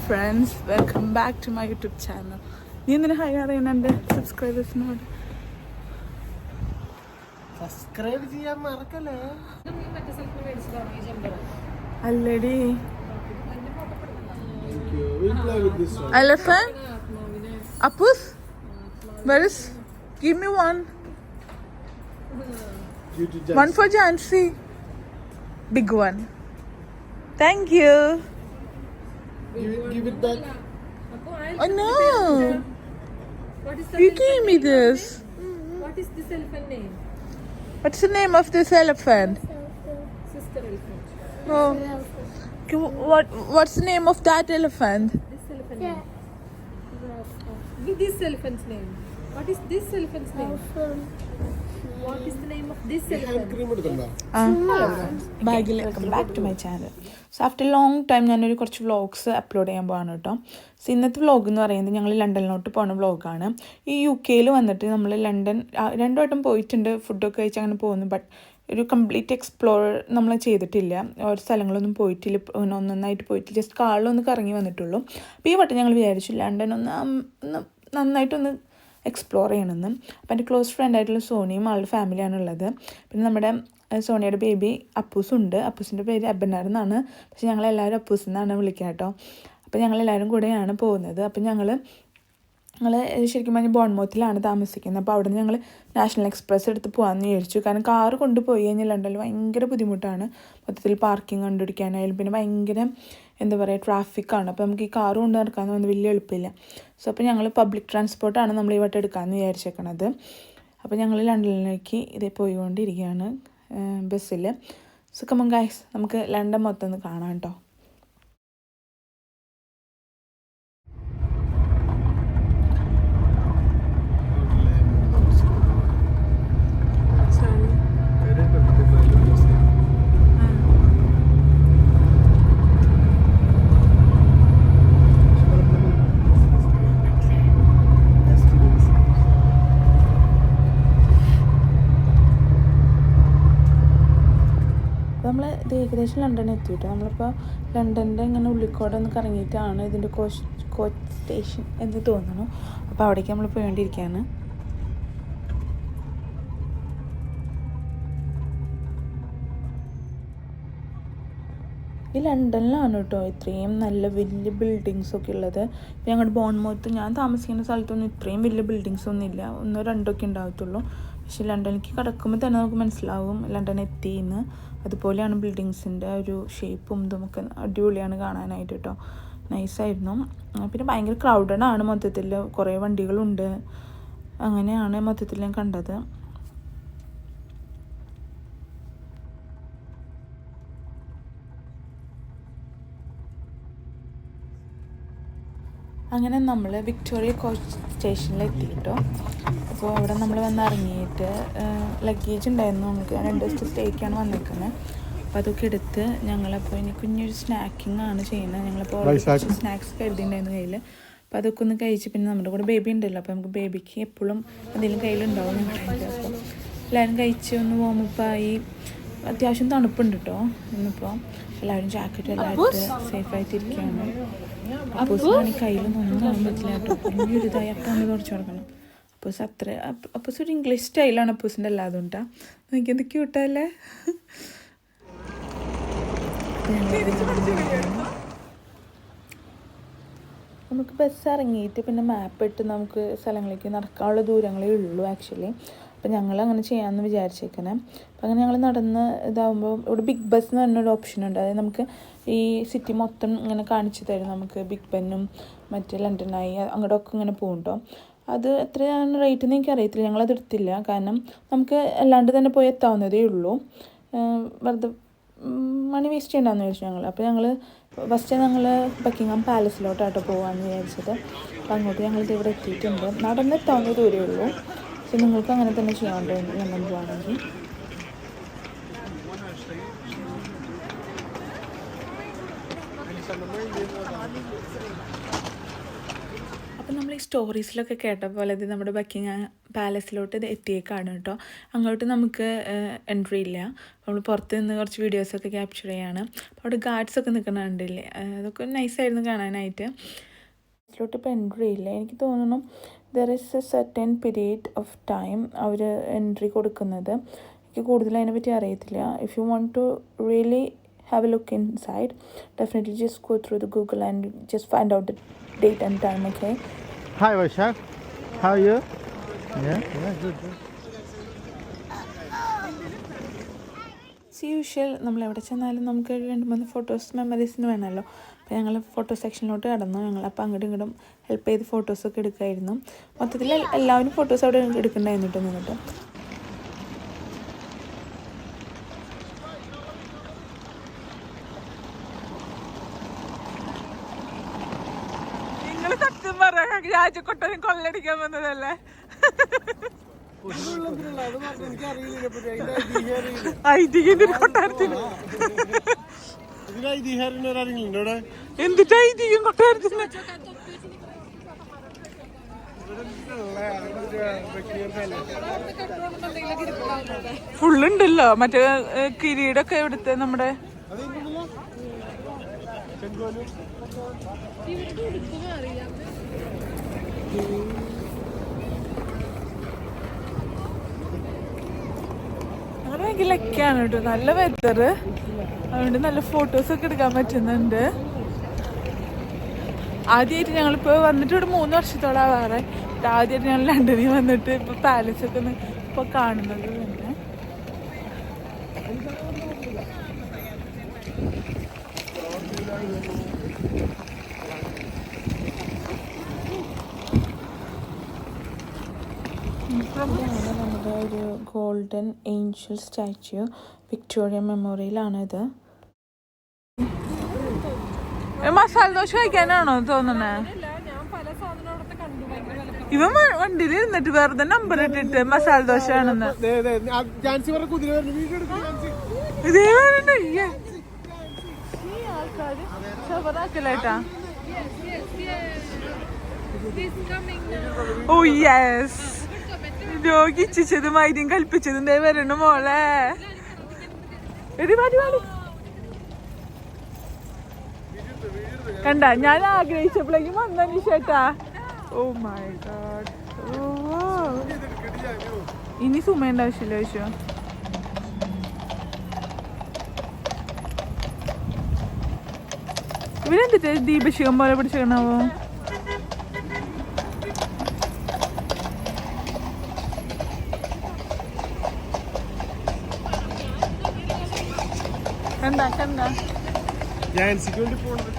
friends, welcome back to my YouTube channel. You need to hire and subscribers. Subscribe ചെയ്യാൻ മറക്കല്ലേ. Already. We'll play with this one. Elephant? Apus? Where is? Give me one. One for Jansi. Big one. Thank you. Give it back. Oh no. What is You gave me this. What is this elephant name? What's the name of this elephant? Sister elephant. Oh. What's the name of that elephant? This elephant name. This elephant's name. What is this elephant's name? What is the name of this elephant? Cream എടുക്കണ്ട. ബാഗിൽ welcome back to my channel. So after long time ഞാനൊരു കുറച്ച് vlogs upload ചെയ്യാൻ പോവാണ് കേട്ടോ. So ഇന്നത്തെ vlog എന്ന് പറയുന്നത് ഞങ്ങൾ ലണ്ടനിലോട്ട് പോകുന്ന വ്ളോഗാണ്. ഈ UK വന്നിട്ട് നമ്മൾ ലണ്ടൻ 2 വട്ടം പോയിട്ടുണ്ട്, ഫുഡൊക്കെ കഴിച്ച് അങ്ങനെ പോകുന്നു. ബട്ട് ഒരു കംപ്ലീറ്റ് എക്സ്പ്ലോർ നമ്മൾ ചെയ്തിട്ടില്ല, ഓരോ സ്ഥലങ്ങളൊന്നും പോയിട്ടില്ല, ഒന്നൊന്നായിട്ട് പോയിട്ടില്ല, ജസ്റ്റ് കാറിലൊന്ന് കറങ്ങി വന്നിട്ടുള്ളൂ. അപ്പോൾ ഈ വട്ടം ഞങ്ങൾ വിചാരിച്ചു ലണ്ടൻ ഒന്ന് നന്നായിട്ടൊന്ന് എക്സ്പ്ലോർ ചെയ്യണമെന്ന്. അപ്പോൾ എൻ്റെ ക്ലോസ് ഫ്രണ്ടായിട്ടുള്ള സോണിയും ആളുടെ ഫാമിലിയാണുള്ളത്. പിന്നെ നമ്മുടെ സോണിയുടെ ബേബി അപ്പൂസുണ്ട്. അപ്പൂസിൻ്റെ പേര് അബനാർ എന്നാണ്, പക്ഷേ ഞങ്ങളെല്ലാവരും അപ്പൂസ് എന്നാണ് വിളിക്കുക കേട്ടോ. അപ്പോൾ ഞങ്ങളെല്ലാവരും കൂടെയാണ് പോകുന്നത്. അപ്പം ഞങ്ങൾ ശരിക്കും പറഞ്ഞാൽ ബോൺമൗത്തിലാണ് താമസിക്കുന്നത്. അപ്പോൾ അവിടെ നിന്ന് ഞങ്ങൾ നാഷണൽ എക്സ്പ്രസ് എടുത്ത് പോകാമെന്ന് വിചാരിച്ചു. കാരണം കാറ് കൊണ്ടുപോയി കഴിഞ്ഞാൽ ലണ്ടനിൽ ഭയങ്കര ബുദ്ധിമുട്ടാണ്, മൊത്തത്തിൽ പാർക്കിംഗ് കണ്ടുപിടിക്കാനായാലും പിന്നെ ഭയങ്കര എന്താ പറയുക ട്രാഫിക്കാണ്. അപ്പോൾ നമുക്ക് ഈ കാറ് കൊണ്ട് നടക്കാമെന്ന് പറഞ്ഞാൽ വലിയ എളുപ്പമില്ല. സോ അപ്പോൾ ഞങ്ങൾ പബ്ലിക് ട്രാൻസ്പോർട്ടാണ് നമ്മൾ ഈ വട്ടം എടുക്കാമെന്ന് വിചാരിച്ചേക്കണത്. അപ്പോൾ ഞങ്ങൾ ലണ്ടനിലേക്ക് ഇതേ പോയിക്കൊണ്ടിരിക്കുകയാണ് ബസ്സിൽ. സോ കമോൺ ഗൈസ്, നമുക്ക് ലണ്ടൻ മൊത്തം ഒന്ന് കാണാം കേട്ടോ. നമ്മൾ ഇത് ഏകദേശം ലണ്ടനിൽ എത്തിയിട്ട് നമ്മളിപ്പോൾ ലണ്ടൻ്റെ ഇങ്ങനെ ഉള്ളിക്കോടെ ഒന്ന് കറങ്ങിയിട്ടാണ് ഇതിൻ്റെ കോച്ച് സ്റ്റേഷൻ എന്ന് തോന്നുന്നു. അപ്പോൾ അവിടേക്ക് നമ്മൾ പോയിക്കൊണ്ടിരിക്കുകയാണ്. ഈ ലണ്ടനിലാണ് കേട്ടോ ഇത്രയും നല്ല വലിയ ബിൽഡിങ്സൊക്കെ ഉള്ളത്. ഞങ്ങളുടെ ബോൺമൗത്ത് ഞാൻ താമസിക്കുന്ന സ്ഥലത്തൊന്നും ഇത്രയും വലിയ ബിൽഡിങ്സൊന്നും ഇല്ല, 1-2 ഉണ്ടാവത്തുള്ളൂ. പക്ഷേ ലണ്ടനിലേക്ക് കിടക്കുമ്പോൾ തന്നെ നമുക്ക് മനസ്സിലാവും ലണ്ടൻ എത്തിയെന്ന്. അതുപോലെയാണ് ബിൽഡിങ്സിൻ്റെ ഒരു ഷേപ്പും ഇതുമൊക്കെ അടിപൊളിയാണ് കാണാനായിട്ട് കേട്ടോ, നൈസായിരുന്നു. പിന്നെ ഭയങ്കര ക്രൗഡഡാണ് മൊത്തത്തിൽ, കുറേ വണ്ടികളുണ്ട്, അങ്ങനെയാണ് മൊത്തത്തിൽ ഞാൻ കണ്ടത്. അങ്ങനെ നമ്മൾ വിക്ടോറിയ കോച്ച് സ്റ്റേഷനിൽ എത്തിയിട്ടോ. അപ്പോൾ അവിടെ നമ്മൾ വന്ന് ഇറങ്ങിയിട്ട് ലഗേജ് ഉണ്ടായിരുന്നു, നമുക്ക് 2 ദിവസത്തെ സ്റ്റേക്കാണ് വന്നിരിക്കുന്നത്. അപ്പോൾ അതൊക്കെ എടുത്ത് ഞങ്ങളപ്പോൾ ഇനി കുഞ്ഞൊരു സ്നാക്കിംഗ് ആണ് ചെയ്യുന്നത്. ഞങ്ങളിപ്പോൾ സ്നാക്സ് കരുതിയിട്ടുണ്ടായിരുന്നു കയ്യിൽ. അപ്പോൾ അതൊക്കെ ഒന്ന് കഴിച്ച് പിന്നെ നമ്മുടെ കൂടെ ബേബി ഉണ്ടല്ലോ, അപ്പോൾ നമുക്ക് ബേബിക്ക് എപ്പോഴും എന്തെങ്കിലും കയ്യിലുണ്ടാവും ഞങ്ങളുടെ. അപ്പോൾ എല്ലാവരും കഴിച്ച് ഒന്ന് വാമപ്പായി. അത്യാവശ്യം തണുപ്പുണ്ട് കേട്ടോ ഇന്നിപ്പോൾ. എല്ലാവരും ജാക്കറ്റ് എല്ലായിട്ട് സേഫായിട്ടിരിക്കുകയാണ്. അപ്പൂസിനാണെങ്കിൽ കയ്യിലൊന്നും ഒന്നും ആകാൻ പറ്റില്ല കേട്ടോ, കുഞ്ഞൊരു ഇതായി അപ്പം നമ്മൾ തുടച്ചു കൊടുക്കണം. അപ്പൂസ് ഒരു ഇംഗ്ലീഷ് സ്റ്റൈലാണ് അപ്പൂസിൻ്റെ എല്ലാതും ഉണ്ടാ. എനിക്കെന്ത് ക്യൂട്ടല്ലേ. നമുക്ക് ബസ് ഇറങ്ങിയിട്ട് പിന്നെ മാപ്പ് ഇട്ട് നമുക്ക് സ്ഥലങ്ങളിലേക്ക് നടക്കാനുള്ള ദൂരങ്ങളേ ഉള്ളൂ ആക്ച്വലി. അപ്പോൾ ഞങ്ങൾ അങ്ങനെ ചെയ്യാമെന്ന് വിചാരിച്ചേക്കണേ. അപ്പോൾ അങ്ങനെ ഞങ്ങൾ നടന്ന് ഇതാകുമ്പോൾ ഇവിടെ ബിഗ് ബസ് എന്ന് പറഞ്ഞൊരു ഓപ്ഷൻ ഉണ്ട്. അതായത് നമുക്ക് ഈ സിറ്റി മൊത്തം ഇങ്ങനെ കാണിച്ചു തരും, നമുക്ക് ബിഗ് ബെന്നും മറ്റേ ലണ്ടനായി അങ്ങോട്ടൊക്കെ ഇങ്ങനെ പോകും കേട്ടോ. അത് എത്രയാണ് റേറ്റ് എന്ന് എനിക്കറിയത്തില്ല, ഞങ്ങളത് എടുത്തില്ല. കാരണം നമുക്ക് അല്ലാണ്ട് തന്നെ പോയി എത്താവുന്നതേ ഉള്ളൂ, വെറുതെ മണി വേസ്റ്റ് ചെയ്യണ്ടെന്ന് വിചാരിച്ചു ഞങ്ങൾ. അപ്പോൾ ഞങ്ങൾ ഫസ്റ്റ് ഞങ്ങൾ ബക്കിംഗ്ഹാം പാലസിലോട്ടാട്ടോ പോകാമെന്ന് വിചാരിച്ചത്. അപ്പോൾ അങ്ങോട്ട് ഞങ്ങളിത് ഇവിടെ എത്തിയിട്ടുണ്ട്. നടന്നെത്താവുന്ന ദൂരമേ ഉള്ളൂ. പക്ഷെ നിങ്ങൾക്ക് അങ്ങനെ തന്നെ ചെയ്യാറുണ്ട് ലണ്ടൻ പോവാണെങ്കിൽ. അപ്പം നമ്മൾ നമ്മൾ ഈ സ്റ്റോറീസിലൊക്കെ കേട്ട പോലെ ഇത് നമ്മുടെ ബക്കിംഗ്ഹാം പാലസിലോട്ട് ഇത് എത്തിയേക്കാണ് കേട്ടോ. അങ്ങോട്ട് നമുക്ക് എൻട്രി ഇല്ല. നമ്മൾ പുറത്ത് നിന്ന് കുറച്ച് വീഡിയോസൊക്കെ ക്യാപ്ചർ ചെയ്യാണ്. അപ്പോൾ അവിടെ ഗാർഡ്സൊക്കെ നിൽക്കുന്ന കണ്ടില്ലേ, അതൊക്കെ നൈസായിരുന്നു കാണാനായിട്ട്. ഇതിലോട്ട് ഇപ്പോൾ എൻട്രി ഇല്ല. എനിക്ക് തോന്നുന്നു there is a certain period of time അവർ എൻട്രി കൊടുക്കുന്നത്. എനിക്ക് കൂടുതൽ അതിനെപ്പറ്റി അറിയത്തില്ല. If you want to really have a look inside, definitely just go through the Google and just find out the date and time. Okay. Hi Vaishak, how are you? Yeah, good. Usual നമ്മൾ എവിടെ ചെന്നാലും നമുക്ക് 2-3 photos മെമ്മറീസിന് വേണമല്ലോ. അപ്പോൾ ഞങ്ങൾ photo സെക്ഷനിലോട്ട് കടന്നു. ഞങ്ങൾ അപ്പോൾ അങ്ങോട്ടും ഇങ്ങോട്ടും ഹെൽപ്പ് ചെയ്ത് ഫോട്ടോസൊക്കെ എടുക്കുമായിരുന്നു. മൊത്തത്തിൽ എല്ലാവരും ഫോട്ടോസ് അവിടെ എടുക്കണ്ടായിരുന്നു കേട്ടോ. നിന്നിട്ട് സത്യം പറയാ രാജകൊട്ടനും കൊള്ളടിക്കാൻ വന്നതല്ലേ? ഐതിഹ്യം കൊട്ടാരത്തിന് എന്തിട്ട് ഐതിഹ്യം കൊട്ടാരത്തിന് ഫുള്ളുണ്ടല്ലോ. മറ്റേ കിരീടൊക്കെ എവിടുത്തെ നമ്മുടെ ഭയങ്കര ലക്കാണ് കേട്ടോ. നല്ല വെതർ, അതുകൊണ്ട് നല്ല ഫോട്ടോസൊക്കെ എടുക്കാൻ പറ്റുന്നുണ്ട്. ആദ്യമായിട്ട് ഞങ്ങളിപ്പോൾ വന്നിട്ട് ഇവിടെ 3 വർഷത്തോളം ആവാറ്. ആദ്യമായിട്ട് ഞങ്ങൾ ലണ്ടനിൽ വന്നിട്ട് ഇപ്പോൾ പാലസൊക്കെ ഒന്ന് ഇപ്പോൾ കാണുന്നത് തന്നെ. നമ്മുടെ ഒരു ഗോൾഡൻ ഏഞ്ചൽ സ്റ്റാച്യു വിക്ടോറിയ മെമ്മോറിയലാണിത്. മസാല ദോശ കഴിക്കാനാണോ തോന്നുന്നത്? ഇവൻ വണ്ടിയിൽ ഇരുന്നിട്ട് വെറുതെ നമ്പർ ഇട്ടിട്ട് മസാല ദോശ ആണെന്ന് ഇതേ ആൾക്കാര് ഷവറാക്കലേട്ടാ. ഓ യെസ്, രോഗിച്ചതും വൈദ്യം കൽപ്പിച്ചതും ദേ വരണു മോളെ. കണ്ട, ഞാൻ ആഗ്രഹിച്ചപ്പോഴേക്കും വന്നു ചേട്ടാ. Oh my god. ഇനി സുമേണ്ട ആവശ്യമില്ല ചോദിച്ചോ. ഇവരെന്തിട്ട് ദീപശിഖം പോലെ പിടിച്ചേക്കണാവോ? കണ്ട കണ്ട ജാൻസിക്ക് വേണ്ടി പോണത്.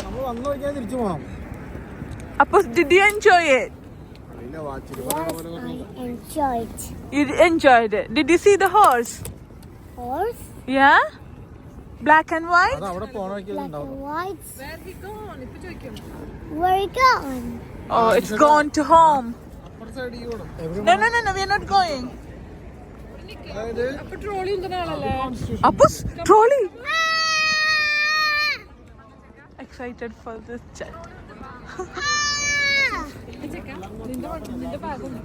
നമ്മൾ വന്നു നോക്കിയാൽ തിരിച്ചു പോണം. അപ്പൊ did you enjoy it? Enjoyed. You enjoyed it. Did you see the horse? Horse? Yeah? Black and white? അത് അവിടെ പോണ Black and white. Where we gone? ഇപ്പൊ ചോദിക്കും. Where you gone? Oh, it's gone to home. അപ്പുറത്തെ സൈഡിൽ പോണം. No, we are not going. അതായത് അപ്പൊ ട്രോളി ഉണ്ടല്ലേ? Appus, trolley. Excited for this chat. നിന്റെ ബാഗ് ഉണ്ട്.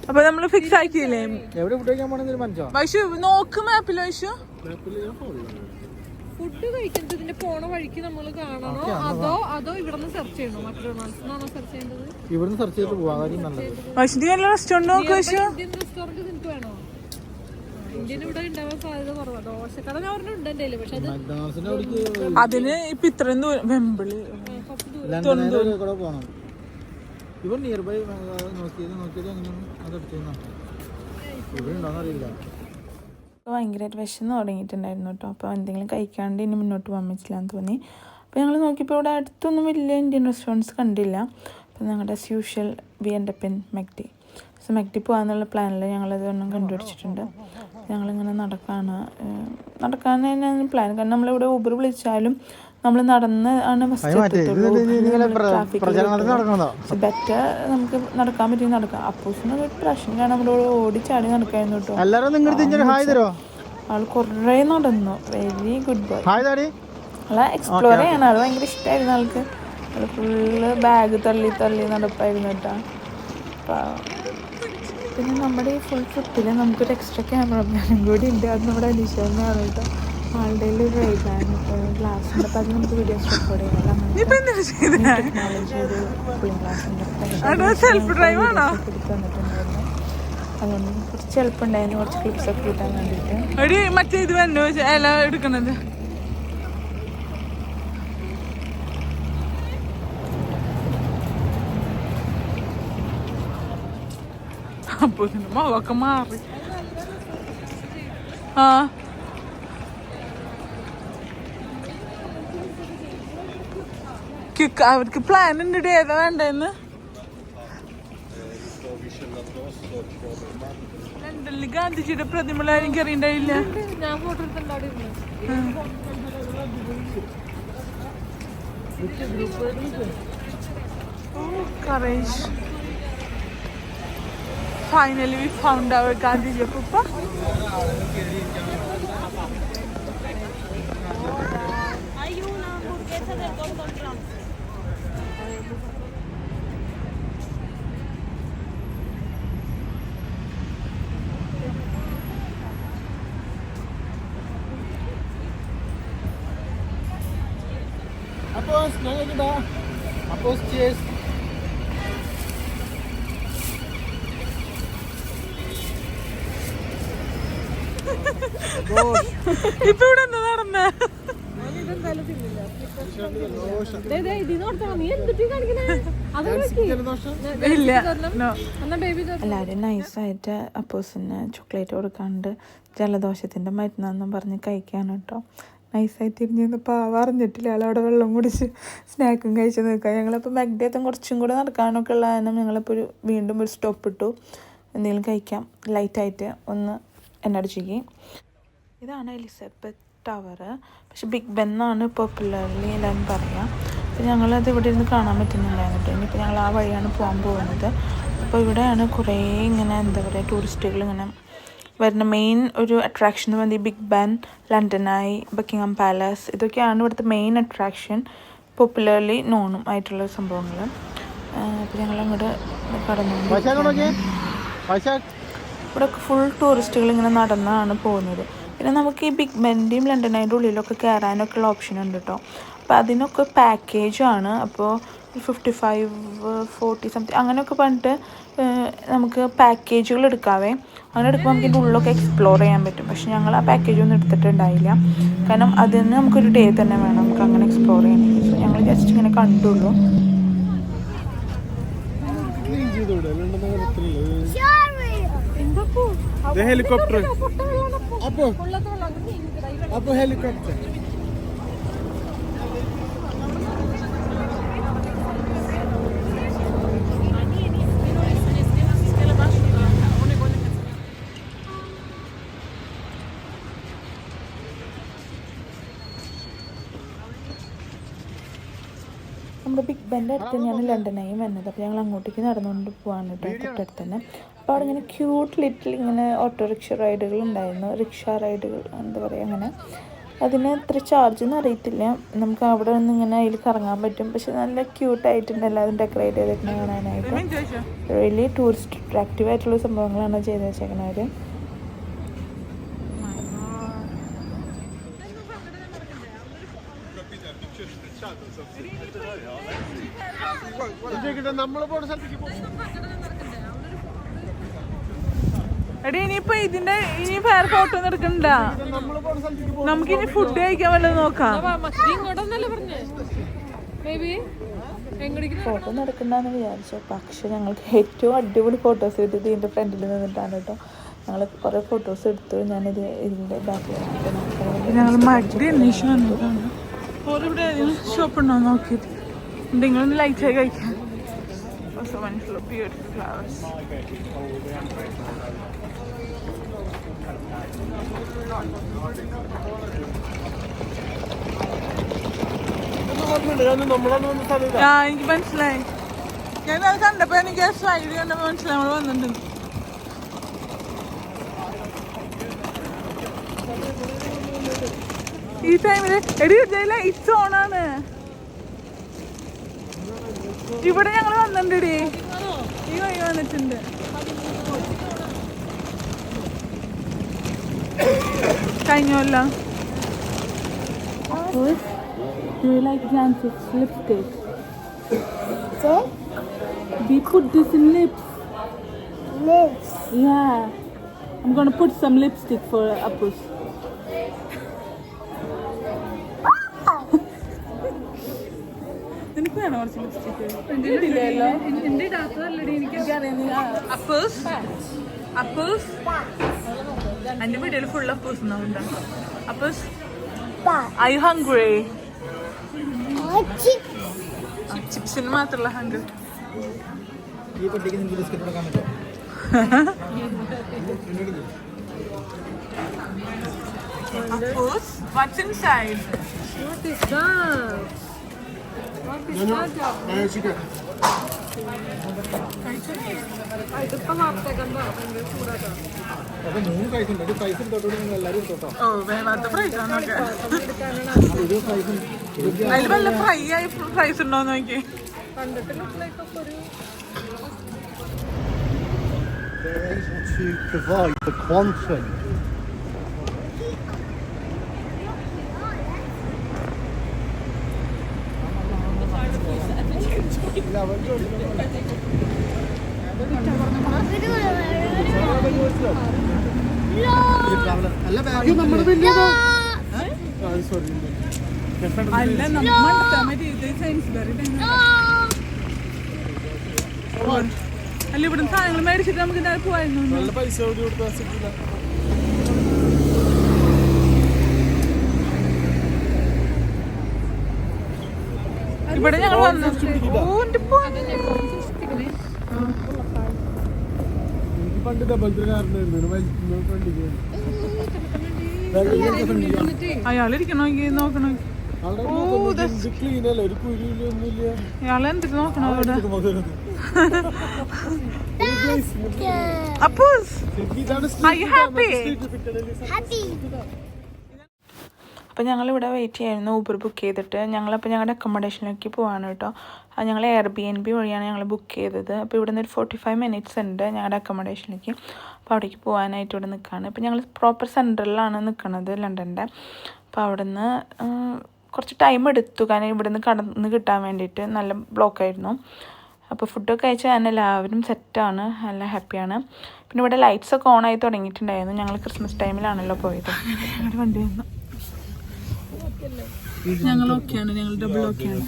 അപ്പൊ നമ്മള് ഫിക്സ് ആക്കിയില്ലേ? എവിടെ ഫുഡ് കഴിക്കാൻ പോണെന്ന് തീരുമാനിച്ചോ? വൈശു നോക്ക് മാപ്പിൽ വൈശു. ഫുഡ് കഴിക്കുന്നത് ഇതിന്റെ പോണ വഴിക്ക് നമ്മൾ കാണണോ അതോ ഇവിടുന്ന് സെർച്ച് ചെയ്യണോ? മക്ഡൊണാൾഡ്സിനാണോ സെർച്ച് ചെയ്യേണ്ടത്? ഇവിടുന്ന് സെർച്ച് ചെയ്തിട്ട് പോവാ, അതായിരിക്കും നല്ലത്. വൈശുന്റെ നല്ല റെസ്റ്റോറന്റ് നോക്ക് വൈശു. ഇന്ത്യൻ റെസ്റ്റോറന്റ് നിനക്ക് വേണോ? ഇന്ത്യൻ ഇവിടെ ഉണ്ടാവാൻ സാധ്യത കുറവാ. ദോശക്കട ഞാൻ ഒരെണ്ണം ഉണ്ട്, പക്ഷെ അത് മക്ഡൊണാൾഡ്സിന്റെ അവിടേക്ക് അതിന് ഇപ്പൊ ഇത്രയും ദൂരം വെമ്പിളി ലണ്ടനിൽ കൂടെ പോണം. ഇവർ നിയർ ബൈ നോക്കിയത് അങ്ങനെയാണ് അത് എടുത്തു. ഇവിടെ ഉണ്ടോന്ന് അറിയില്ല. ഭയങ്കരമായിട്ട് വിശന്ന് തുടങ്ങിയിട്ടുണ്ടായിരുന്നു കേട്ടോ. അപ്പോൾ എന്തെങ്കിലും കഴിക്കാണ്ട് ഇനി മുന്നോട്ട് പോകാൻ പറ്റില്ല എന്ന് തോന്നി. അപ്പോൾ ഞങ്ങൾ നോക്കിയപ്പോൾ ഇവിടെ അടുത്തൊന്നും വലിയ ഇന്ത്യൻ റെസ്റ്റോറൻറ്റ്സ് കണ്ടില്ല. അപ്പോൾ ഞങ്ങളുടെ as usual we end up in Macdi. So Macdi പോകാമെന്നുള്ള പ്ലാനിൽ ഞങ്ങളത് ഒന്നും കണ്ടുപിടിച്ചിട്ടുണ്ട്. ഞങ്ങളിങ്ങനെ നടക്കാൻ തന്നെയാണ് പ്ലാൻ. കാരണം നമ്മളിവിടെ ഊബർ വിളിച്ചാലും നമ്മൾ നടന്ന് ആണ് പ്രചരണത്തിന് നടക്കണതോ? ബെറ്റർ നമുക്ക് നടക്കാൻ പറ്റി നടക്കാം. അപ്പോസിന് ഒരു പ്രശ്നമാണ് നമ്മളോട് ഓടിച്ചാടി നടക്കായിരുന്നു കേട്ടോ. എല്ലാരും നിങ്ങൾ ഹായ് തരോ? ആള് കുറേ നടന്നു. Very good boy. ഹായ് താടി. ആളെ എക്സ്പ്ലോർ ചെയ്യണം. അത് ഭയങ്കര ഇഷ്ടമായിരുന്നു ആൾക്ക്. അത് ഫുള്ള് ബാഗ് തള്ളി തള്ളി നടപ്പായിരുന്നു കേട്ടോ. പിന്നെ നമ്മുടെ ഈ ഫുൾ ട്രിപ്പിൽ നമുക്കൊരു എക്സ്ട്രാ ക്യാമറമാനും കൂടി ഉണ്ട്. അത് നമ്മുടെ അനീഷേട്ടനാണ് കേട്ടോ. ആളുടെ ഒരു റൈബാൻ ഗ്ലാസ് ഉണ്ട്. അപ്പോൾ അത് നമുക്ക് വീഡിയോസ് റെക്കോർഡ് ചെയ്യാം. ടെക്നോളജി ഒരു കൂളിംഗ് ഗ്ലാസ് ഉണ്ട്. എടുത്ത് തന്നിട്ടുണ്ടായിരുന്നു. അതുകൊണ്ട് കുറച്ച് എളുപ്പമുണ്ടായിരുന്നു കുറച്ച് ക്ലിപ്സൊക്കെ കിട്ടാൻ വേണ്ടിയിട്ട്. മറ്റേ ഇത് വന്നു എല്ലാം എടുക്കണത്. അപ്പൊ മുഖമൊക്കെ മാറി. ആ അവർക്ക് പ്ലാൻ ഉണ്ട്. ഏതാ വേണ്ടെന്ന് ലണ്ടനിൽ ഗാന്ധിജിയുടെ പ്രതിമ ആരും കയറിണ്ടായില്ല. ഞാൻ ഫോട്ടോ എടുത്തിട്ടുണ്ട് അവിടെ ഇരുന്ന്. Courage. Finally we found our Gandhiji Pupa. ഇപ്പൊ ഇവിടെ എന്താ നടന്ന? എല്ലാവരും നൈസായിട്ട് അപ്പോസിന് ചോക്ലേറ്റ് കൊടുക്കാണ്ട് ജലദോഷത്തിൻ്റെ മരുന്നെന്നും പറഞ്ഞ് കഴിക്കാണ് കേട്ടോ. നൈസായിട്ട് ഇരിഞ്ഞ് പാവ അറിഞ്ഞിട്ടില്ല. ആളവിടെ വെള്ളം കുടിച്ച് സ്നാക്കും കഴിച്ച് നിൽക്കുക. ഞങ്ങളപ്പോൾ മഗ്ഡേത്തും കുറച്ചും കൂടെ നടക്കാനൊക്കെ ഉള്ള കാരണം ഞങ്ങളിപ്പോൾ വീണ്ടും ഒരു സ്റ്റോപ്പ് ഇട്ടു. എന്തെങ്കിലും കഴിക്കാം ലൈറ്റായിട്ട് ഒന്ന് എനർജിക്ക്. ഇതാണ് എലിസബത്ത് ടവർ. പക്ഷെ ബിഗ് ബെൻ എന്നാണ് പോപ്പുലർലി എല്ലാവരും പറയുക. അപ്പോൾ ഞങ്ങളത് ഇവിടെ ഇരുന്ന് കാണാൻ പറ്റുന്നുണ്ടായിരുന്നു കേട്ടോ. ഇനിയിപ്പോൾ ഞങ്ങൾ ആ വഴിയാണ് പോകാൻ പോകുന്നത്. അപ്പോൾ ഇവിടെയാണ് കുറേ ഇങ്ങനെ എന്താ പറയുക ടൂറിസ്റ്റുകൾ ഇങ്ങനെ വരുന്ന മെയിൻ ഒരു അട്രാക്ഷൻ എന്ന് പറയുന്നത് Big Ben, London Eye, Buckingham Palace. ഇതൊക്കെയാണ് ഇവിടുത്തെ മെയിൻ അട്രാക്ഷൻ, പോപ്പുലർലി നോണും ആയിട്ടുള്ള സംഭവങ്ങൾ. അപ്പോൾ ഞങ്ങൾ അങ്ങോട്ട് കടന്നു. ഇവിടെ ഫുൾ ടൂറിസ്റ്റുകൾ ഇങ്ങനെ നടന്നാണ് പോകുന്നത്. പിന്നെ നമുക്ക് ഈ ബിഗ് ബെൻ്റെയും ലണ്ടൻ ഐൻ്റെ ഉള്ളിലൊക്കെ കയറാനൊക്കെ ഉള്ള ഓപ്ഷൻ ഉണ്ട് കേട്ടോ. അപ്പോൾ അതിനൊക്കെ പാക്കേജാണ്. അപ്പോൾ 55-40 സംതിങ് അങ്ങനെയൊക്കെ പറഞ്ഞിട്ട് നമുക്ക് പാക്കേജുകൾ എടുക്കാവേ. അങ്ങനെ എടുക്കുമ്പോൾ നമുക്ക് ഇതിൻ്റെ ഉള്ളിലൊക്കെ എക്സ്പ്ലോർ ചെയ്യാൻ പറ്റും. പക്ഷെ ഞങ്ങൾ ആ പാക്കേജൊന്നും എടുത്തിട്ടുണ്ടായില്ല. കാരണം അതിന് നമുക്കൊരു ഡേ തന്നെ വേണം നമുക്ക് അങ്ങനെ എക്സ്പ്ലോർ ചെയ്യണമെങ്കിൽ. സോ ഞങ്ങൾ ജസ്റ്റ് ഇങ്ങനെ കണ്ടുള്ളൂ. हेलीकॉप्टर अब हेलीकॉप्टर നമ്മുടെ ബിഗ് ബെൻ്റെ അടുത്ത് തന്നെയാണ് ലണ്ടനായും വരുന്നത്. അപ്പോൾ ഞങ്ങൾ അങ്ങോട്ടേക്ക് നടന്നുകൊണ്ട് പോകാൻ കേട്ടോ തൊട്ടടുത്ത് തന്നെ. അപ്പോൾ അവിടെ ഇങ്ങനെ ക്യൂട്ട് ലിറ്റിൽ ഇങ്ങനെ ഓട്ടോറിക്ഷ റൈഡുകൾ ഉണ്ടായിരുന്നു, റിക്ഷ റൈഡുകൾ എന്താ പറയുക അങ്ങനെ. അതിന് എത്ര ചാർജെന്ന് അറിയത്തില്ല. നമുക്ക് അവിടെ നിന്ന് ഇങ്ങനെ അതിൽ കറങ്ങാൻ പറ്റും. പക്ഷെ നല്ല ക്യൂട്ടായിട്ടുണ്ട് എല്ലാവരും ഡെക്കറേറ്റ് ചെയ്തിട്ടുണ്ട് കാണാനായിട്ട്. റിയലി ടൂറിസ്റ്റ് അട്രാക്റ്റീവ് ആയിട്ടുള്ള സംഭവങ്ങളാണ് ചെയ്ത് വെച്ചേക്കണവർ. എടി ഇനിയിപ്പോ ഇതിന്റെ ഇനി വേറെ ഫോട്ടോ ഒന്നും എടുക്കണ്ട. നമുക്കിനി ഫുഡ് കഴിക്കാൻ വല്ലതും നോക്കാം. ഫോട്ടോ നടക്കണ്ടെന്ന് വിചാരിച്ചു. പക്ഷെ ഞങ്ങൾക്ക് ഏറ്റവും അടിപൊളി ഫോട്ടോസ് കിട്ടിയത് ഇതിൻ്റെ ഫ്രണ്ടിൽ നിന്നിട്ടാണ് കേട്ടോ. ഞങ്ങൾ കുറേ ഫോട്ടോസ് എടുത്തു. ഞാനിത് ഇതിൻ്റെ ബാക്കിൽ ഞങ്ങൾ മടി അന്വേഷിച്ച് വന്നതാണ്. ഓരിവിടെ ഷോപ്പ് ഉണ്ടോ നോക്കിയിട്ട് എന്തെങ്കിലും ലൈറ്റായി കഴിക്കാൻ. So wonderful, beautiful flowers. ആ എനിക്ക് മനസ്സിലായി. ഞാൻ അത് കണ്ടപ്പോ എനിക്ക് സ്ലൈഡ് കണ്ടപ്പോ മനസ്സിലായി നമ്മൾ വന്നിട്ടുണ്ട്. ഈ ടൈമില് എടി ലൈറ്റ്സ് ഓണാണ്. ഇവിടെ ഞങ്ങൾ വന്നിട്ടുണ്ട്. ഈ വഴി വന്നിട്ടുണ്ട്. കഴിഞ്ഞല്ല. Do you like Jancis lipstick? Take We put this in lips. lips. Yeah. I'm gonna put some lipstick for Appus. നിനക്ക് വേണോ കുറച്ച് ലിപ്സ്റ്റിക്ക്? ഇല്ലല്ലോ. എന്റെ ഇടാത്തതല്ലടി എനിക്ക്. അപ്പൂസ് അപ്പൂസ് എൻ്റെ വീട്ടിൽ ഫുൾ അപ്പൂസ് ഉണ്ടാവും. അപ്പൂസ് But ഐ ഹംഗ്രി. chips. ചിപ്സിന് മാത്രമല്ല ഹംഗ്രി. ഈ കുട്ടിക്ക് നിങ്ങൾക്ക് ബിസ്ക്കറ്റ് കൊടുക്കാൻ പറ്റുമോ? Appus, what's inside? What is that? What is that? ഇതിപ്പോ വാർത്തക്കണ്ട ഭയങ്കര ചൂടാക്കാം. അപ്പൊ 3 പ്രൈസ് ഉണ്ട്. ഒരു പ്രൈസ് എടുത്തോട്ട് നിങ്ങൾ എല്ലാവരും എടുത്തോട്ടോ. ഓ വേണ്ടാത്ത പ്രൈസ് ആണൊക്കെ. ഒരു പ്രൈസ് അതിൽ വല്ല ഫ്രൈ ആയി പ്രൈസ് ഉണ്ടോന്ന് നോക്കി. കണ്ടിട്ട് ലുക്കിലേക്കൊക്കെ ഒരു to provide the quantum. അല്ല ബാഗ് നമ്മുടെ വലിയതോ? അല്ല നമ്മ മറ്റേ ഇത് സയൻസ്ബറി അല്ല ഇവിടുന്ന് സാധനങ്ങൾ മേടിച്ചിട്ട് നമുക്ക് ഇന്നലെ പോവായിരുന്നു. നല്ല പൈസ കൊടുത്താൽ സിറ്റിയില്ല. ഇവിടെ ഞങ്ങൾ വന്നു. പണ്ട് അയാളിരിക്കണോ നോക്കണോ? ക്ലീനല്ല, ഒരു കുരുവില്ല. അയാൾ എന്തിട്ട് നോക്കണോ ഇവിടെ? Good. Appus, are you happy? Happy. അപ്പോൾ ഞങ്ങളിവിടെ വെയിറ്റ് ചെയ്യായിരുന്നു ഊബർ ബുക്ക് ചെയ്തിട്ട്. ഞങ്ങളപ്പോൾ ഞങ്ങളുടെ അക്കോമഡേഷനിലേക്ക് പോവാണ് കേട്ടോ. ഞങ്ങൾ എയർബിഎൻബി വഴിയാണ് ഞങ്ങൾ ബുക്ക് ചെയ്തത്. അപ്പോൾ ഇവിടെ നിന്ന് ഒരു 45 മിനിറ്റ്സ് ഉണ്ട് ഞങ്ങളുടെ അക്കോമഡേഷനിലേക്ക്. അപ്പോൾ അവിടേക്ക് പോകാനായിട്ട് ഇവിടെ നിൽക്കുകയാണ്. ഇപ്പോൾ ഞങ്ങൾ പ്രോപ്പർ സെൻട്രലിലാണ് നിൽക്കുന്നത് ലണ്ടൻ്റെ. അപ്പോൾ അവിടെ നിന്ന് കുറച്ച് ടൈം എടുത്തു, കാരണം ഇവിടെ നിന്ന് കടന്ന് കിട്ടാൻ വേണ്ടിയിട്ട് നല്ല ബ്ലോക്കായിരുന്നു. അപ്പോൾ ഫുഡൊക്കെ കഴിച്ചാൽ ഞാൻ എല്ലാവരും സെറ്റാണ്, നല്ല ഹാപ്പിയാണ്. പിന്നെ ഇവിടെ ലൈറ്റ്സൊക്കെ ഓൺ ആയി തുടങ്ങിയിട്ടുണ്ടായിരുന്നു. ഞങ്ങൾ ക്രിസ്മസ് ടൈമിലാണല്ലോ പോയത്. വണ്ടി വന്നു. ഞങ്ങൾ ഓക്കെയാണ്, ഞങ്ങൾ ഡബിൾ ഓക്കെയാണ്.